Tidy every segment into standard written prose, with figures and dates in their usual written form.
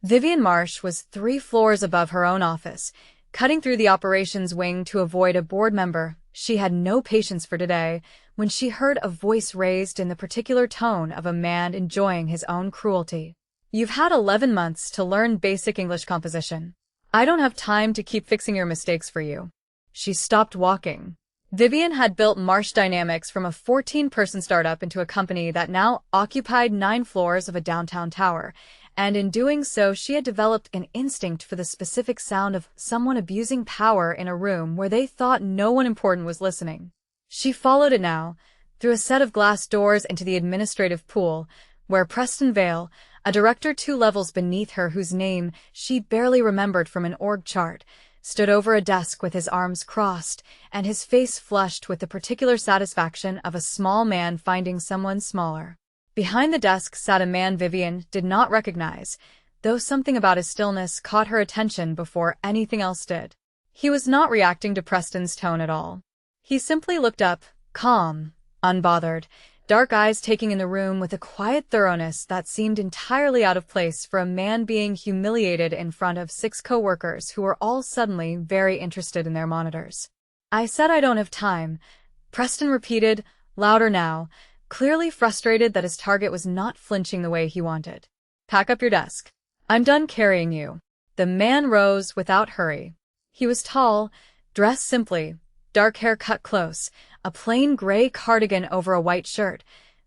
Vivian Marsh was 3 floors above her own office, cutting through the operations wing to avoid a board member she had no patience for today, when she heard a voice raised in the particular tone of a man enjoying his own cruelty. "You've had 11 months to learn basic English composition. I don't have time to keep fixing your mistakes for you." She stopped walking. Vivian had built Marsh Dynamics from a 14-person startup into a company that now occupied 9 floors of a downtown tower, and in doing so she had developed an instinct for the specific sound of someone abusing power in a room where they thought no one important was listening. She followed it now, through a set of glass doors into the administrative pool, where Preston Vale, a director 2 levels beneath her whose name she barely remembered from an org chart, stood over a desk with his arms crossed and his face flushed with the particular satisfaction of a small man finding someone smaller. Behind the desk sat a man Vivian did not recognize, though something about his stillness caught her attention before anything else did. He was not reacting to Preston's tone at all. He simply looked up, calm, unbothered, dark eyes taking in the room with a quiet thoroughness that seemed entirely out of place for a man being humiliated in front of 6 co-workers who were all suddenly very interested in their monitors. "I said I don't have time," Preston repeated, louder now, clearly frustrated that his target was not flinching the way he wanted. "Pack up your desk. I'm done carrying you." The man rose without hurry. He was tall, dressed simply, dark hair cut close, a plain gray cardigan over a white shirt,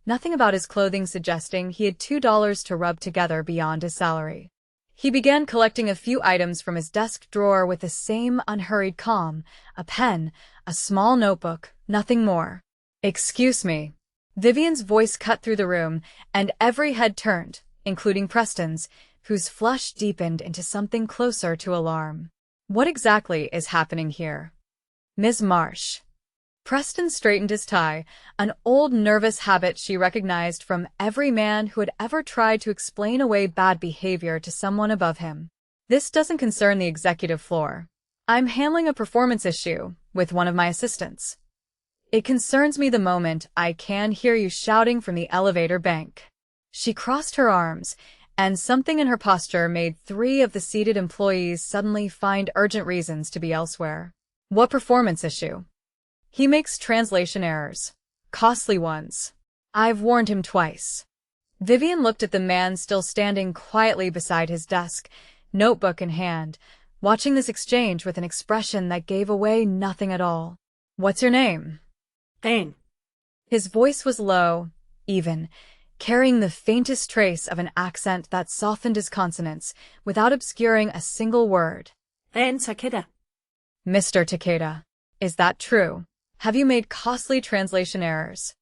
nothing about his clothing suggesting he had $2 to rub together beyond his salary. He began collecting a few items from his desk drawer with the same unhurried calm, a pen, a small notebook, nothing more. "Excuse me." Vivian's voice cut through the room, and every head turned, including Preston's, whose flush deepened into something closer to alarm. "What exactly is happening here?" "Ms. Marsh." Preston straightened his tie, an old nervous habit she recognized from every man who had ever tried to explain away bad behavior to someone above him. "This doesn't concern the executive floor. I'm handling a performance issue with one of my assistants. It concerns me the moment I can hear you shouting from the elevator bank." She crossed her arms, and something in her posture made 3 of the seated employees suddenly find urgent reasons to be elsewhere. "What performance issue?" "He makes translation errors. Costly ones. I've warned him twice." Vivian looked at the man still standing quietly beside his desk, notebook in hand, watching this exchange with an expression that gave away nothing at all. "What's your name?" "Dane." His voice was low, even, carrying the faintest trace of an accent that softened his consonants, without obscuring a single word. "Dane Takeda." "Mr. Takeda, is that true? Have you made costly translation errors?"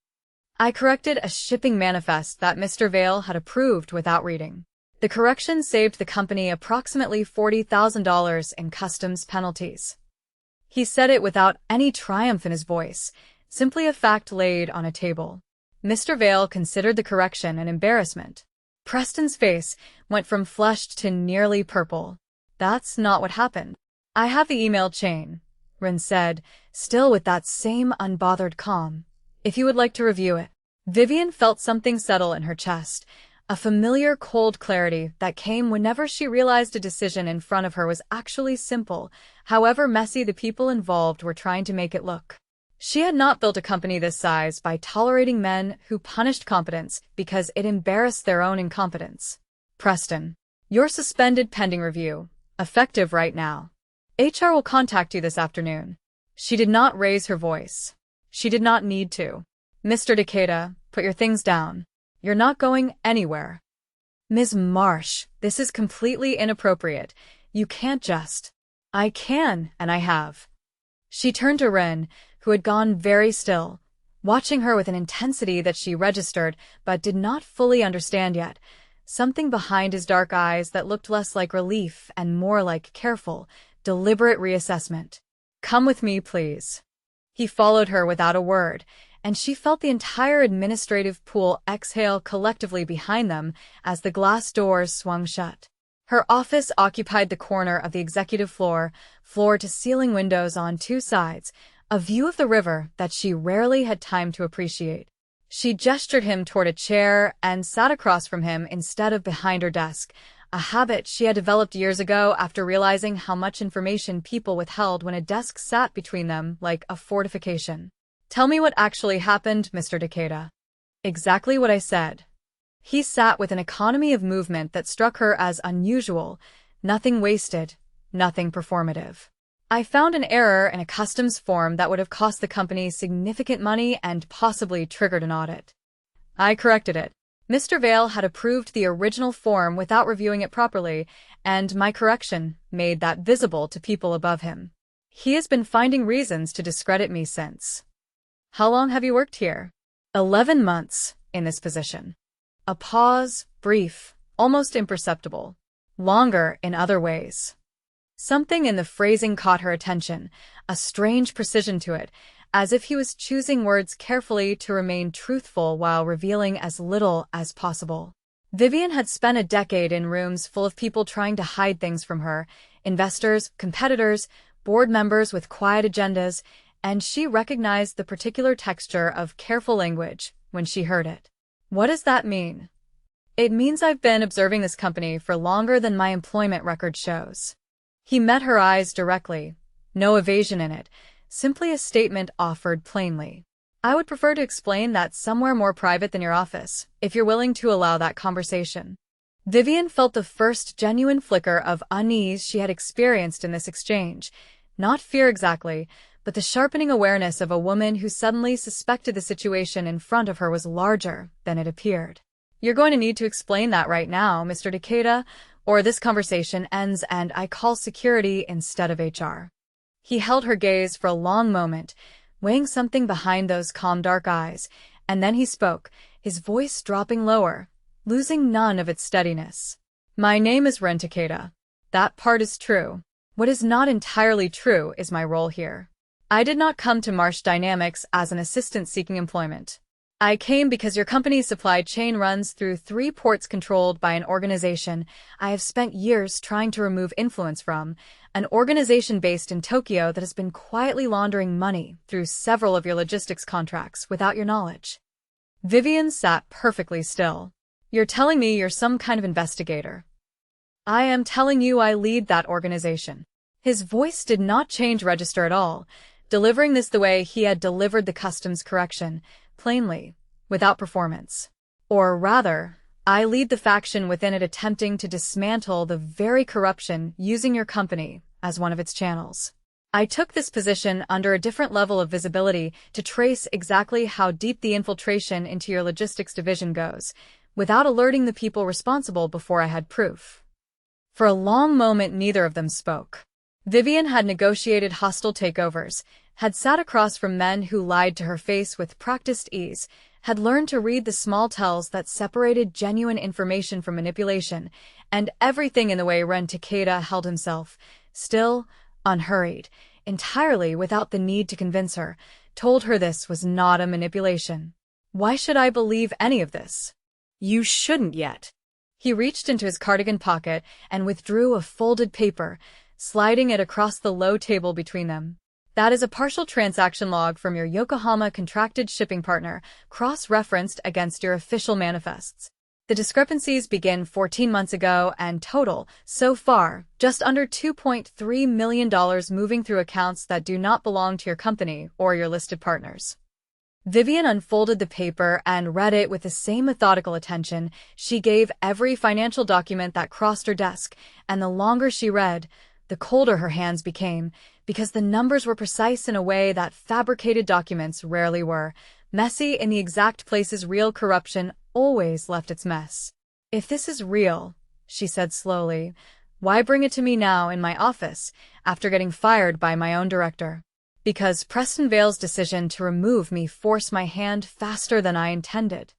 "I corrected a shipping manifest that Mr. Vale had approved without reading. The correction saved the company approximately $40,000 in customs penalties." He said it without any triumph in his voice, simply a fact laid on a table. Mr. Vale considered the correction an embarrassment. Preston's face went from flushed to nearly purple. "That's not what happened." "I have the email chain," Rin said, still with that same unbothered calm. "If you would like to review it." Vivian felt something settle in her chest, a familiar cold clarity that came whenever she realized a decision in front of her was actually simple, however messy the people involved were trying to make it look. She had not built a company this size by tolerating men who punished competence because it embarrassed their own incompetence. "Preston, you're suspended pending review, effective right now. HR will contact you this afternoon." She did not raise her voice. She did not need to. "Mr. Takeda, put your things down. You're not going anywhere." "Ms. Marsh, this is completely inappropriate. You can't just—" "I can, and I have." She turned to Rin, who had gone very still, watching her with an intensity that she registered but did not fully understand yet, something behind his dark eyes that looked less like relief and more like careful, deliberate reassessment. "Come with me, please." He followed her without a word, and she felt the entire administrative pool exhale collectively behind them as the glass doors swung shut. Her office occupied the corner of the executive floor, floor-to-ceiling windows on 2 sides, a view of the river that she rarely had time to appreciate. She gestured him toward a chair and sat across from him instead of behind her desk, a habit she had developed years ago after realizing how much information people withheld when a desk sat between them like a fortification. "Tell me what actually happened, Mr. Takeda." "Exactly what I said." He sat with an economy of movement that struck her as unusual, nothing wasted, nothing performative. "I found an error in a customs form that would have cost the company significant money and possibly triggered an audit. I corrected it. Mr. Vale had approved the original form without reviewing it properly, and my correction made that visible to people above him. He has been finding reasons to discredit me since." "How long have you worked here?" 11 months, in this position." A pause, brief, almost imperceptible. "Longer in other ways." Something in the phrasing caught her attention, a strange precision to it, as if he was choosing words carefully to remain truthful while revealing as little as possible. Vivian had spent a decade in rooms full of people trying to hide things from her, investors, competitors, board members with quiet agendas, and she recognized the particular texture of careful language when she heard it. "What does that mean?" "It means I've been observing this company for longer than my employment record shows." He met her eyes directly, no evasion in it, simply a statement offered plainly. "I would prefer to explain that somewhere more private than your office, if you're willing to allow that conversation." Vivian felt the first genuine flicker of unease she had experienced in this exchange, not fear exactly, but the sharpening awareness of a woman who suddenly suspected the situation in front of her was larger than it appeared. "You're going to need to explain that right now, Mr. Takeda, or this conversation ends and I call security instead of HR." He held her gaze for a long moment, weighing something behind those calm dark eyes, and then he spoke, his voice dropping lower, losing none of its steadiness. "My name is Ren Takeda. That part is true. What is not entirely true is my role here. I did not come to Marsh Dynamics as an assistant seeking employment. I came because your company's supply chain runs through 3 ports controlled by an organization I have spent years trying to remove influence from, an organization based in Tokyo that has been quietly laundering money through several of your logistics contracts without your knowledge." Vivian sat perfectly still. "You're telling me you're some kind of investigator?" "I am telling you I lead that organization." His voice did not change register at all, delivering this the way he had delivered the customs correction, plainly, without performance. "Or rather, I lead the faction within it attempting to dismantle the very corruption using your company as one of its channels. I took this position under a different level of visibility to trace exactly how deep the infiltration into your logistics division goes, without alerting the people responsible before I had proof." For a long moment neither of them spoke. Vivian had negotiated hostile takeovers, had sat across from men who lied to her face with practiced ease, had learned to read the small tells that separated genuine information from manipulation, and everything in the way Ren Takeda held himself, still, unhurried, entirely without the need to convince her, told her this was not a manipulation. "Why should I believe any of this?" "You shouldn't yet." He reached into his cardigan pocket and withdrew a folded paper, sliding it across the low table between them. "That is a partial transaction log from your Yokohama contracted shipping partner, cross-referenced against your official manifests. The discrepancies begin 14 months ago and total, so far, just under $2.3 million moving through accounts that do not belong to your company or your listed partners." Vivian unfolded the paper and read it with the same methodical attention she gave every financial document that crossed her desk, and the longer she read, the colder her hands became, because the numbers were precise in a way that fabricated documents rarely were, messy in the exact places real corruption always left its mess. "If this is real," she said slowly, "why bring it to me now in my office, after getting fired by my own director?" "Because Preston Vale's decision to remove me forced my hand faster than I intended."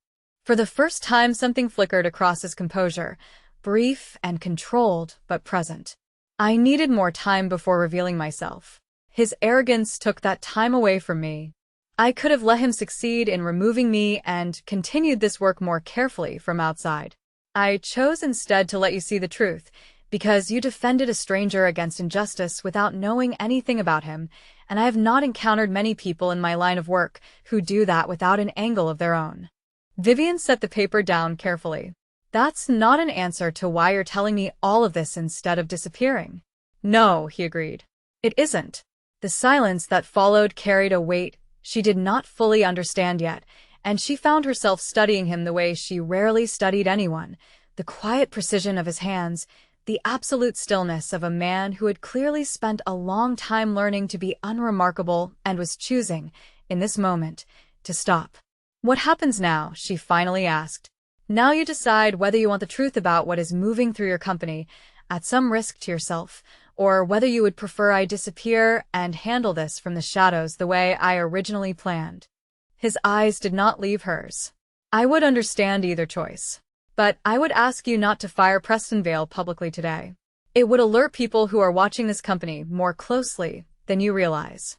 For the first time something flickered across his composure, brief and controlled but present. "I needed more time before revealing myself. His arrogance took that time away from me. I could have let him succeed in removing me and continued this work more carefully from outside. I chose instead to let you see the truth, because you defended a stranger against injustice without knowing anything about him, and I have not encountered many people in my line of work who do that without an angle of their own." Vivian set the paper down carefully. That's not an answer to why you're telling me all of this instead of disappearing. No, he agreed. It isn't. The silence that followed carried a weight she did not fully understand yet, and she found herself studying him the way she rarely studied anyone, the quiet precision of his hands, the absolute stillness of a man who had clearly spent a long time learning to be unremarkable and was choosing, in this moment, to stop. What happens now? She finally asked. Now you decide whether you want the truth about what is moving through your company, at some risk to yourself, or whether you would prefer I disappear and handle this from the shadows the way I originally planned. His eyes did not leave hers. I would understand either choice. But I would ask you not to fire Prestonvale publicly today. It would alert people who are watching this company more closely than you realize.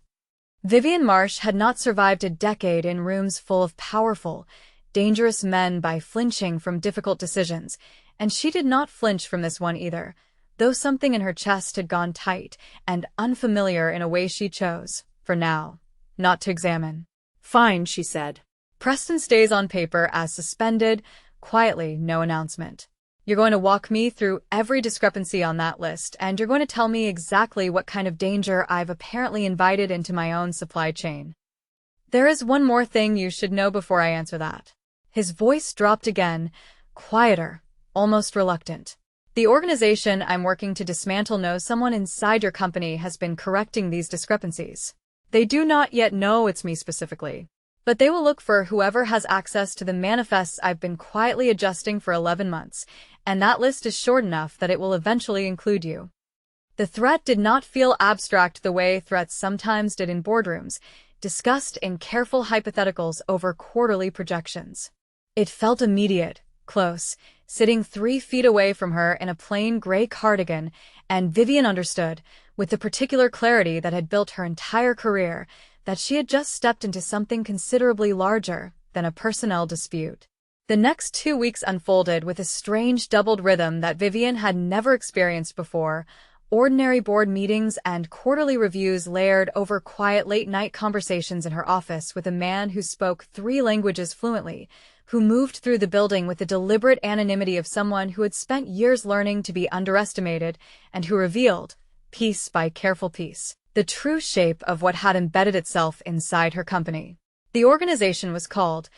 Vivian Marsh had not survived a decade in rooms full of powerful, dangerous men by flinching from difficult decisions, and she did not flinch from this one either, though something in her chest had gone tight and unfamiliar in a way she chose, for now, not to examine. Fine, she said. Preston stays on paper as suspended, quietly, no announcement. You're going to walk me through every discrepancy on that list, and you're going to tell me exactly what kind of danger I've apparently invited into my own supply chain. There is one more thing you should know before I answer that. His voice dropped again, quieter, almost reluctant. The organization I'm working to dismantle knows someone inside your company has been correcting these discrepancies. They do not yet know it's me specifically, but they will look for whoever has access to the manifests I've been quietly adjusting for 11 months, and that list is short enough that it will eventually include you. The threat did not feel abstract the way threats sometimes did in boardrooms, discussed in careful hypotheticals over quarterly projections. It felt immediate, close, sitting 3 feet away from her in a plain gray cardigan, and Vivian understood, with the particular clarity that had built her entire career, that she had just stepped into something considerably larger than a personnel dispute. The next 2 weeks unfolded with a strange doubled rhythm that Vivian had never experienced before. Ordinary board meetings and quarterly reviews layered over quiet late-night conversations in her office with a man who spoke 3 languages fluently, who moved through the building with the deliberate anonymity of someone who had spent years learning to be underestimated, and who revealed, piece by careful piece, the true shape of what had embedded itself inside her company. The organization was called,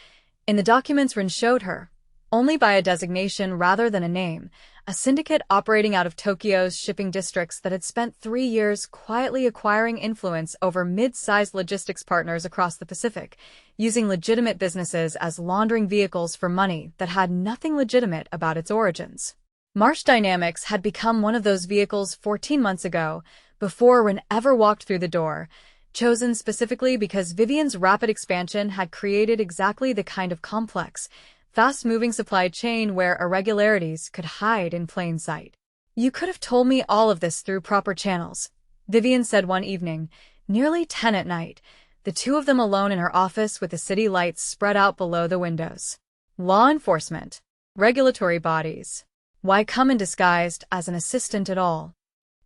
in the documents Rin showed her, only by a designation rather than a name, a syndicate operating out of Tokyo's shipping districts that had spent 3 years quietly acquiring influence over mid-sized logistics partners across the Pacific, using legitimate businesses as laundering vehicles for money that had nothing legitimate about its origins. Marsh Dynamics had become one of those vehicles 14 months ago, before Rin ever walked through the door, chosen specifically because Vivian's rapid expansion had created exactly the kind of complex, fast-moving supply chain where irregularities could hide in plain sight. You could have told me all of this through proper channels, Vivian said one evening, nearly 10 at night, the two of them alone in her office with the city lights spread out below the windows. Law enforcement. Regulatory bodies. Why come in disguised as an assistant at all?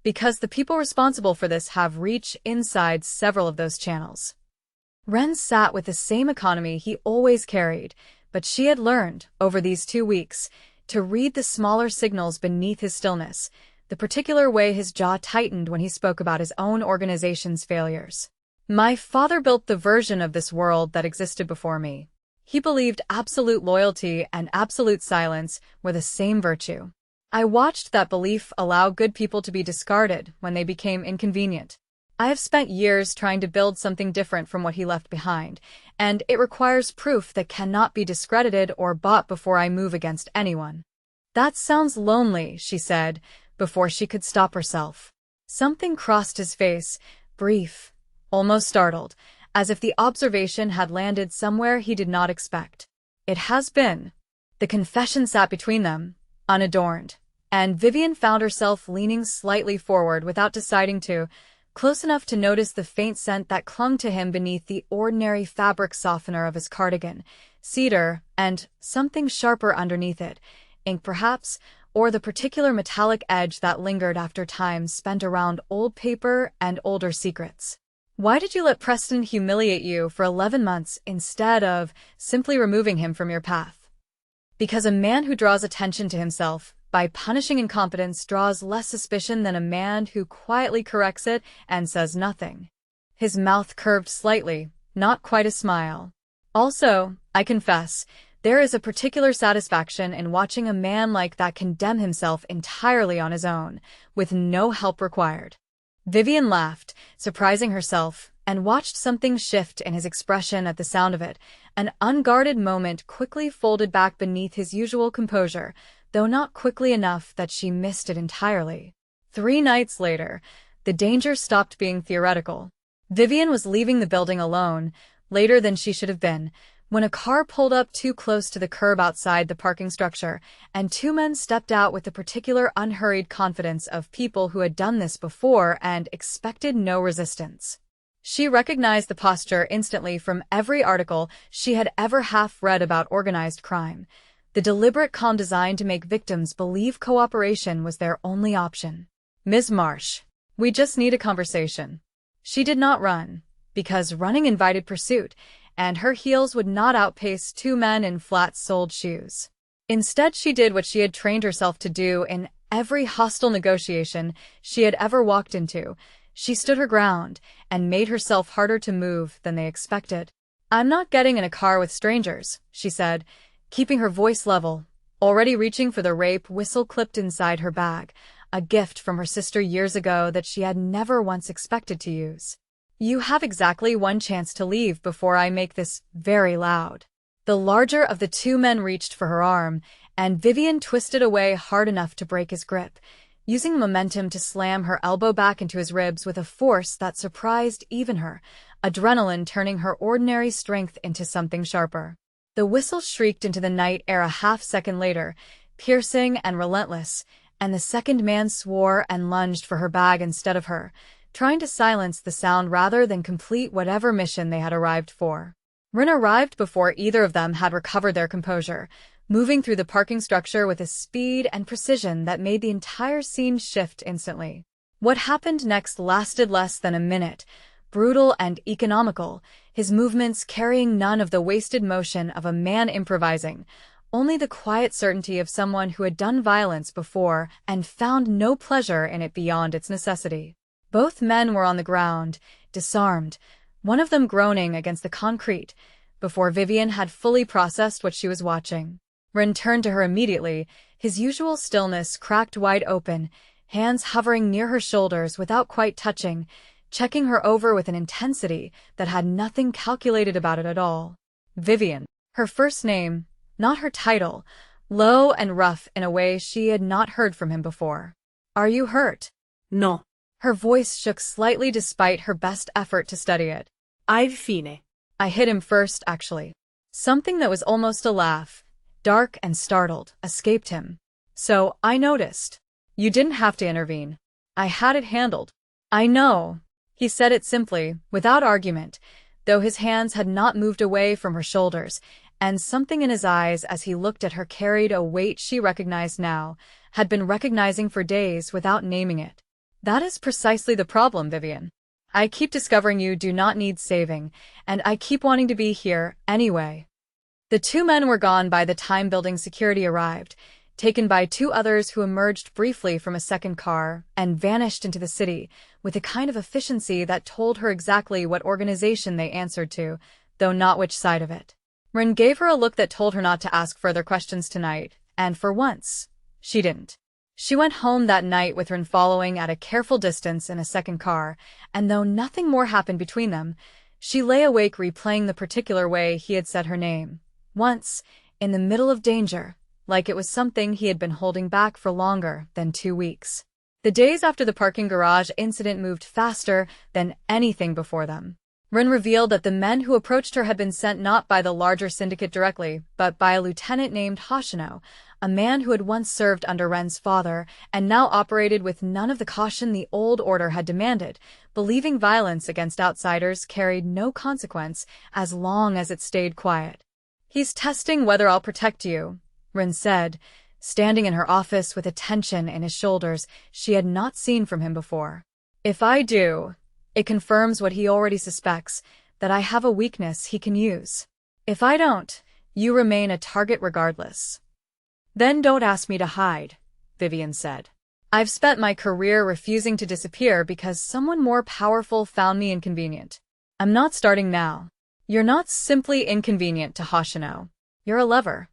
Because the people responsible for this have reach inside several of those channels. Ren sat with the same economy he always carried, but she had learned, over these 2 weeks, to read the smaller signals beneath his stillness, the particular way his jaw tightened when he spoke about his own organization's failures. My father built the version of this world that existed before me. He believed absolute loyalty and absolute silence were the same virtue. I watched that belief allow good people to be discarded when they became inconvenient. I have spent years trying to build something different from what he left behind, and it requires proof that cannot be discredited or bought before I move against anyone. That sounds lonely, she said, before she could stop herself. Something crossed his face, brief, almost startled, as if the observation had landed somewhere he did not expect. It has been. The confession sat between them, unadorned, and Vivian found herself leaning slightly forward without deciding to, close enough to notice the faint scent that clung to him beneath the ordinary fabric softener of his cardigan, cedar, and something sharper underneath it, ink perhaps, or the particular metallic edge that lingered after time spent around old paper and older secrets. Why did you let Preston humiliate you for 11 months instead of simply removing him from your path? Because a man who draws attention to himself by punishing incompetence draws less suspicion than a man who quietly corrects it and says nothing. His mouth curved slightly, not quite a smile. Also, I confess, there is a particular satisfaction in watching a man like that condemn himself entirely on his own, with no help required. Vivian laughed, surprising herself, and watched something shift in his expression at the sound of it. An unguarded moment quickly folded back beneath his usual composure, though not quickly enough that she missed it entirely. 3 nights later, the danger stopped being theoretical. Vivian was leaving the building alone, later than she should have been, when a car pulled up too close to the curb outside the parking structure, and 2 men stepped out with the particular unhurried confidence of people who had done this before and expected no resistance. She recognized the posture instantly from every article she had ever half-read about organized crime, the deliberate calm designed to make victims believe cooperation was their only option. "Ms. Marsh, we just need a conversation." She did not run, because running invited pursuit, and her heels would not outpace 2 men in flat-soled shoes. Instead, she did what she had trained herself to do in every hostile negotiation she had ever walked into. She stood her ground and made herself harder to move than they expected. "I'm not getting in a car with strangers," she said, keeping her voice level, already reaching for the rape whistle clipped inside her bag, a gift from her sister years ago that she had never once expected to use. "You have exactly 1 chance to leave before I make this very loud." The larger of the 2 men reached for her arm, and Vivian twisted away hard enough to break his grip, using momentum to slam her elbow back into his ribs with a force that surprised even her, adrenaline turning her ordinary strength into something sharper. The whistle shrieked into the night air a half-second later, piercing and relentless, and the second man swore and lunged for her bag instead of her, trying to silence the sound rather than complete whatever mission they had arrived for. Rin arrived before either of them had recovered their composure, moving through the parking structure with a speed and precision that made the entire scene shift instantly. What happened next lasted less than a minute, brutal and economical, his movements carrying none of the wasted motion of a man improvising, only the quiet certainty of someone who had done violence before and found no pleasure in it beyond its necessity. Both men were on the ground, disarmed, one of them groaning against the concrete, before Vivian had fully processed what she was watching. Rin turned to her immediately, his usual stillness cracked wide open, hands hovering near her shoulders without quite touching, checking her over with an intensity that had nothing calculated about it at all. Vivian, her first name, not her title, low and rough in a way she had not heard from him before. "Are you hurt?" No. Her voice shook slightly despite her best effort to steady it. "I've fine." "I hit him first, actually." Something that was almost a laugh, dark and startled, escaped him. "So, I noticed. You didn't have to intervene. I had it handled." "I know." He said it simply, without argument, though his hands had not moved away from her shoulders, and something in his eyes as he looked at her carried a weight she recognized now, had been recognizing for days without naming it. "That is precisely the problem, Vivian. I keep discovering you do not need saving, and I keep wanting to be here anyway." The 2 men were gone by the time building security arrived, taken by 2 others who emerged briefly from a second car and vanished into the city with a kind of efficiency that told her exactly what organization they answered to, though not which side of it. Rin gave her a look that told her not to ask further questions tonight, and for once, she didn't. She went home that night with Rin following at a careful distance in a second car, and though nothing more happened between them, she lay awake replaying the particular way he had said her name. Once, in the middle of danger, like it was something he had been holding back for longer than 2 weeks. The days after the parking garage incident moved faster than anything before them. Rin revealed that the men who approached her had been sent not by the larger syndicate directly, but by a lieutenant named Hoshino, a man who had once served under Ren's father and now operated with none of the caution the old order had demanded, believing violence against outsiders carried no consequence as long as it stayed quiet. "He's testing whether I'll protect you," Rin said, standing in her office with a tension in his shoulders she had not seen from him before. "If I do, it confirms what he already suspects, that I have a weakness he can use. If I don't, you remain a target regardless." Then don't ask me to hide, Vivian said. I've spent my career refusing to disappear because someone more powerful found me inconvenient. I'm not starting now. You're not simply inconvenient to Hoshino. You're a lever.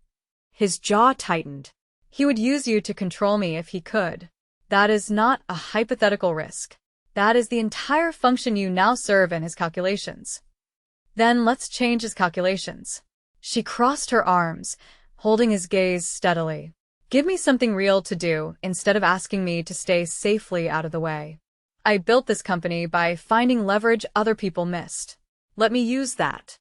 His jaw tightened. He would use you to control me if he could. That is not a hypothetical risk. That is the entire function you now serve in his calculations. Then let's change his calculations. She crossed her arms, holding his gaze steadily. Give me something real to do instead of asking me to stay safely out of the way. I built this company by finding leverage other people missed. Let me use that.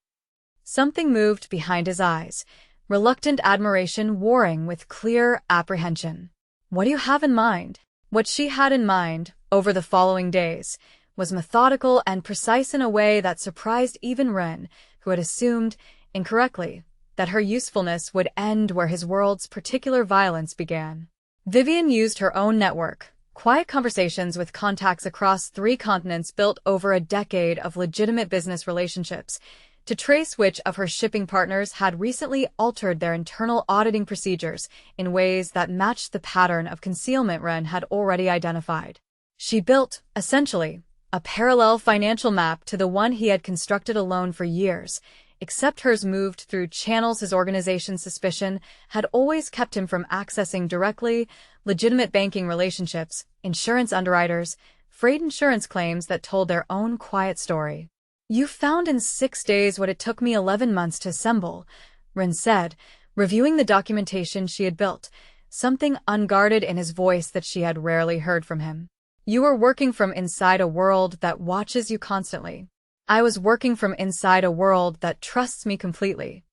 Something moved behind his eyes, reluctant admiration warring with clear apprehension. What do you have in mind? What she had in mind, over the following days, was methodical and precise in a way that surprised even Ren, who had assumed, incorrectly, that her usefulness would end where his world's particular violence began. Vivian used her own network, quiet conversations with contacts across 3 continents built over a decade of legitimate business relationships, to trace which of her shipping partners had recently altered their internal auditing procedures in ways that matched the pattern of concealment Ren had already identified. She built, essentially, a parallel financial map to the one he had constructed alone for years, except hers moved through channels his organization's suspicion had always kept him from accessing directly: legitimate banking relationships, insurance underwriters, freight insurance claims that told their own quiet story. You found in 6 days what it took me 11 months to assemble, Ren said, reviewing the documentation she had built, something unguarded in his voice that she had rarely heard from him. You were working from inside a world that watches you constantly. I was working from inside a world that trusts me completely.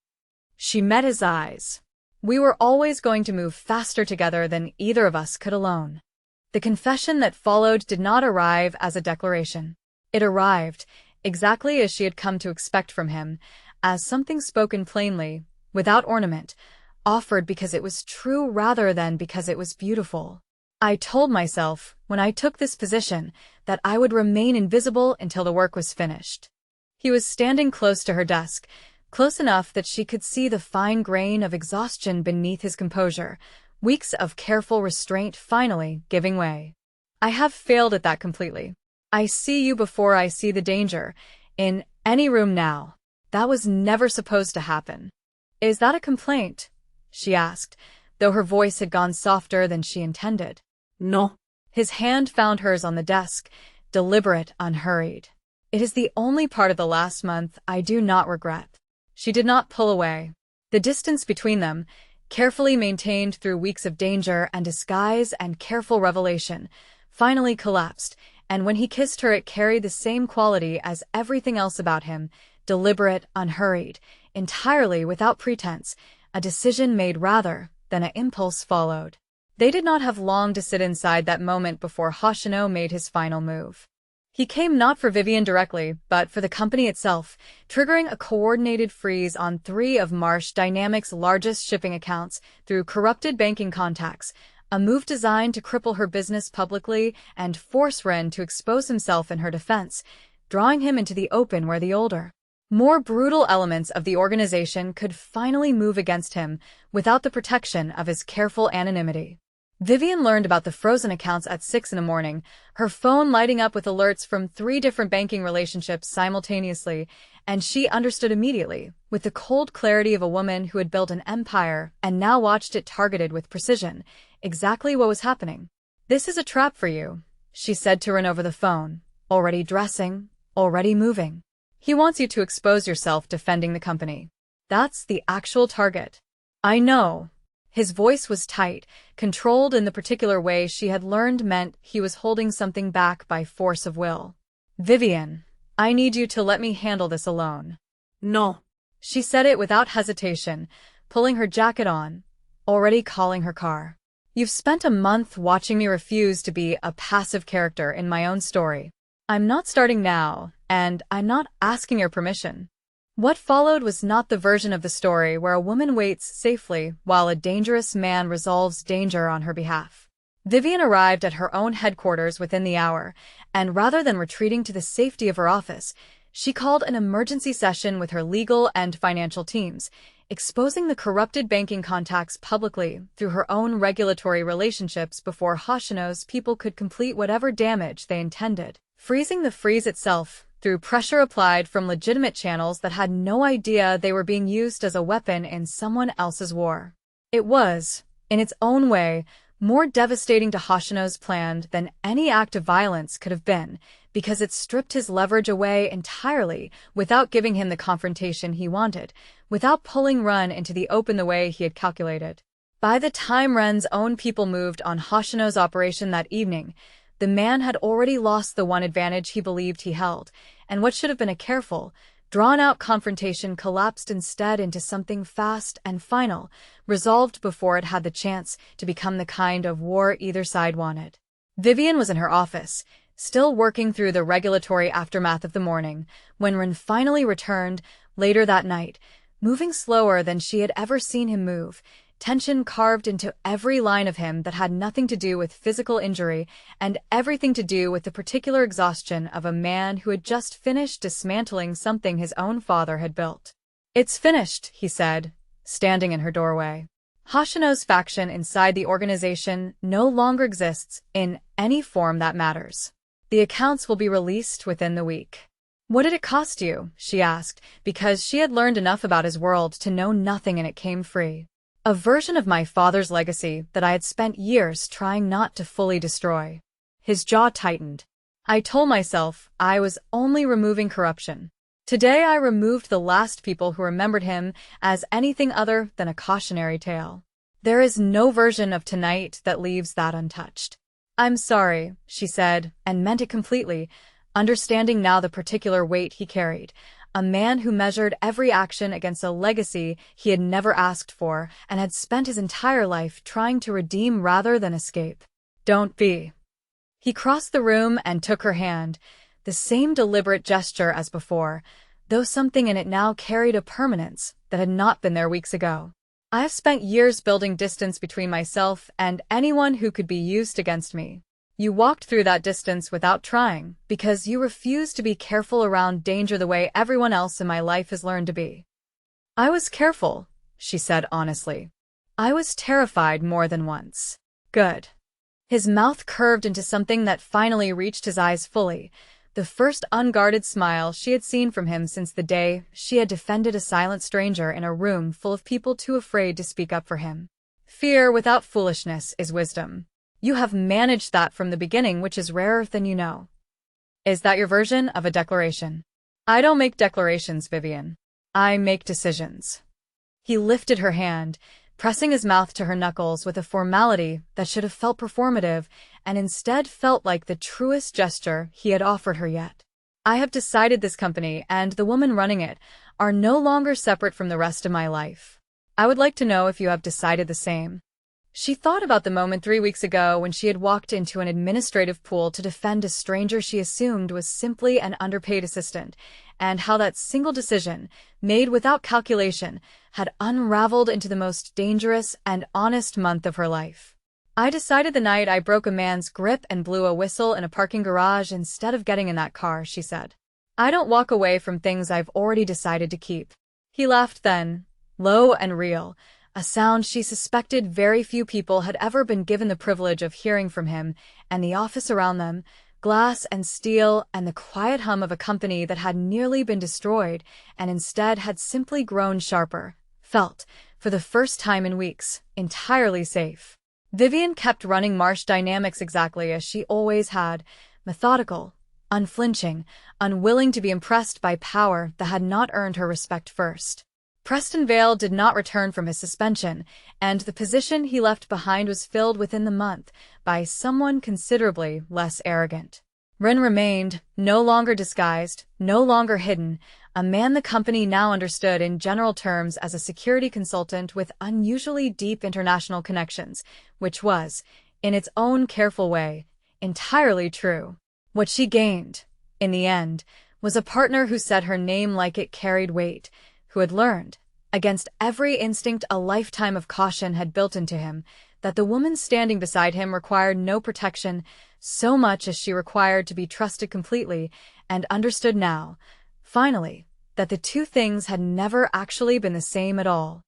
She met his eyes. We were always going to move faster together than either of us could alone. The confession that followed did not arrive as a declaration. It arrived, exactly as she had come to expect from him, as something spoken plainly, without ornament, offered because it was true rather than because it was beautiful. I told myself, when I took this position, that I would remain invisible until the work was finished. He was standing close to her desk, close enough that she could see the fine grain of exhaustion beneath his composure, weeks of careful restraint finally giving way. I have failed at that completely. I see you before I see the danger, in any room now. That was never supposed to happen. Is that a complaint? She asked, though her voice had gone softer than she intended. No. His hand found hers on the desk, deliberate, unhurried. It is the only part of the last month I do not regret. She did not pull away. The distance between them, carefully maintained through weeks of danger and disguise and careful revelation, finally collapsed, and when he kissed her it carried the same quality as everything else about him, deliberate, unhurried, entirely without pretense, a decision made rather than an impulse followed. They did not have long to sit inside that moment before Hoshino made his final move. He came not for Vivian directly, but for the company itself, triggering a coordinated freeze on 3 of Marsh Dynamics' largest shipping accounts through corrupted banking contacts, a move designed to cripple her business publicly and force Ren to expose himself in her defense, drawing him into the open where the older, more brutal elements of the organization could finally move against him without the protection of his careful anonymity. Vivian learned about the frozen accounts at 6 in the morning, her phone lighting up with alerts from 3 different banking relationships simultaneously, and she understood immediately, with the cold clarity of a woman who had built an empire and now watched it targeted with precision, exactly what was happening. This is a trap for you, she said to Ren over the phone, already dressing, already moving. He wants you to expose yourself defending the company. That's the actual target. I know. His voice was tight, controlled in the particular way she had learned meant he was holding something back by force of will. Vivian, I need you to let me handle this alone. No. She said it without hesitation, pulling her jacket on, already calling her car. You've spent a month watching me refuse to be a passive character in my own story. I'm not starting now, and I'm not asking your permission. What followed was not the version of the story where a woman waits safely while a dangerous man resolves danger on her behalf. Vivian arrived at her own headquarters within the hour, and rather than retreating to the safety of her office, she called an emergency session with her legal and financial teams, exposing the corrupted banking contacts publicly through her own regulatory relationships before Hoshino's people could complete whatever damage they intended. Freezing the freeze itself through pressure applied from legitimate channels that had no idea they were being used as a weapon in someone else's war. It was, in its own way, more devastating to Hoshino's plan than any act of violence could have been, because it stripped his leverage away entirely without giving him the confrontation he wanted, without pulling Ren into the open the way he had calculated. By the time Ren's own people moved on Hoshino's operation that evening, the man had already lost the one advantage he believed he held, and what should have been a careful, drawn-out confrontation collapsed instead into something fast and final, resolved before it had the chance to become the kind of war either side wanted. Vivian was in her office, still working through the regulatory aftermath of the morning, when Ren finally returned later that night, moving slower than she had ever seen him move, tension carved into every line of him that had nothing to do with physical injury and everything to do with the particular exhaustion of a man who had just finished dismantling something his own father had built. "It's finished," he said, standing in her doorway. Hoshino's faction inside the organization no longer exists in any form that matters. The accounts will be released within the week. "What did it cost you?" she asked, because she had learned enough about his world to know nothing and it came free. "A version of my father's legacy that I had spent years trying not to fully destroy." His jaw tightened. "I told myself I was only removing corruption. Today I removed the last people who remembered him as anything other than a cautionary tale. There is no version of tonight that leaves that untouched." "I'm sorry," she said, and meant it completely, understanding now the particular weight he carried. A man who measured every action against a legacy he had never asked for and had spent his entire life trying to redeem rather than escape. "Don't be." He crossed the room and took her hand, the same deliberate gesture as before, though something in it now carried a permanence that had not been there weeks ago. "I have spent years building distance between myself and anyone who could be used against me. You walked through that distance without trying, because you refused to be careful around danger the way everyone else in my life has learned to be." "I was careful," she said honestly. "I was terrified more than once." "Good." His mouth curved into something that finally reached his eyes fully, the first unguarded smile she had seen from him since the day she had defended a silent stranger in a room full of people too afraid to speak up for him. "Fear without foolishness is wisdom. You have managed that from the beginning, which is rarer than you know." "Is that your version of a declaration?" "I don't make declarations, Vivian. I make decisions." He lifted her hand, pressing his mouth to her knuckles with a formality that should have felt performative and instead felt like the truest gesture he had offered her yet. "I have decided this company and the woman running it are no longer separate from the rest of my life. I would like to know if you have decided the same." She thought about the moment 3 weeks ago when she had walked into an administrative pool to defend a stranger she assumed was simply an underpaid assistant, and how that single decision, made without calculation, had unraveled into the most dangerous and honest month of her life. "I decided the night I broke a man's grip and blew a whistle in a parking garage instead of getting in that car," she said. "I don't walk away from things I've already decided to keep." He laughed then, low and real, a sound she suspected very few people had ever been given the privilege of hearing from him, and the office around them, glass and steel and the quiet hum of a company that had nearly been destroyed and instead had simply grown sharper, felt, for the first time in weeks, entirely safe. Vivian kept running Marsh Dynamics exactly as she always had, methodical, unflinching, unwilling to be impressed by power that had not earned her respect first. Preston Vale did not return from his suspension, and the position he left behind was filled within the month by someone considerably less arrogant. Ren remained, no longer disguised, no longer hidden, a man the company now understood in general terms as a security consultant with unusually deep international connections, which was, in its own careful way, entirely true. What she gained, in the end, was a partner who said her name like it carried weight, who had learned, against every instinct a lifetime of caution had built into him, that the woman standing beside him required no protection so much as she required to be trusted completely, and understood now, finally, that the two things had never actually been the same at all.